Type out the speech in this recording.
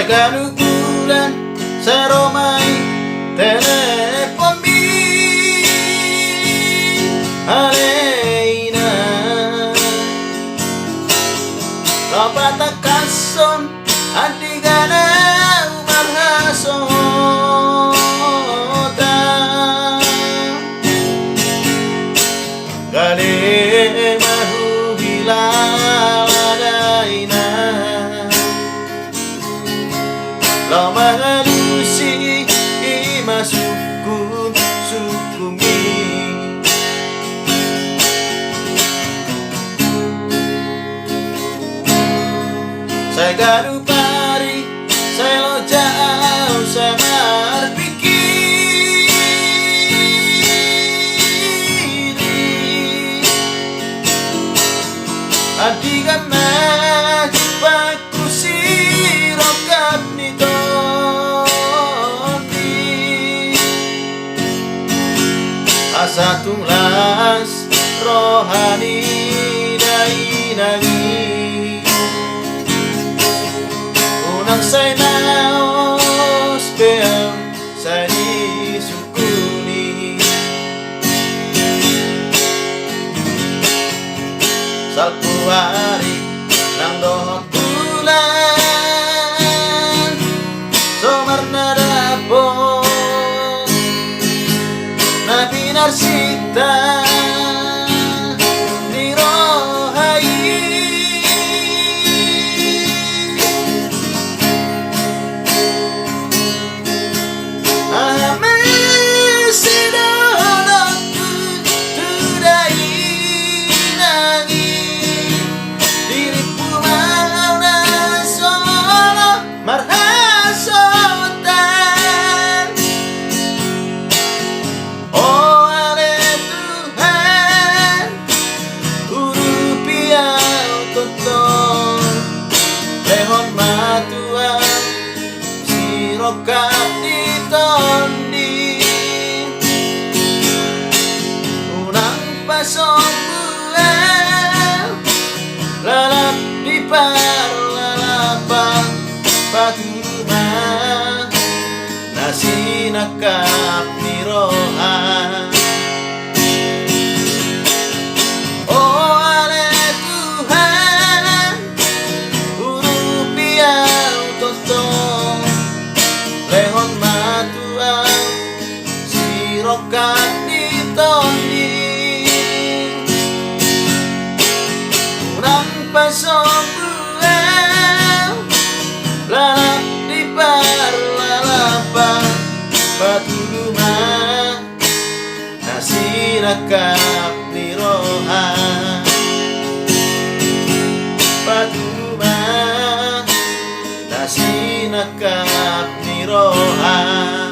Saganugulan sa romay telepon mi Alena Kapatakason Antigana Umarhasota Gade mahuhilaladaina Lo mahalusi imasukun sukumi Saya garu pari saya lo jauh sama pikiri Adigan najipaku sirokap nito Asa tunglas rohani dainagi Unang say naos beam sa disukuni Salpuari ng dohot bulan Somar na rapon na pinarsita ni Rohai Amesidonokku tudai nangi diriku mau na solo marhasotan Oh ale Tuhan urupiau tonton lehon matuan sirokap ditondi unang pasong bulan lalap di parlalapan patuma nasi nakap ni rohan Oh ale Tuhan urupiau tonton lehon matuan sirokan ditondi unang pasong bulan lalap di parlalapan patulungan nasi nakap ni rohan patulungan nasi nakap ni rohan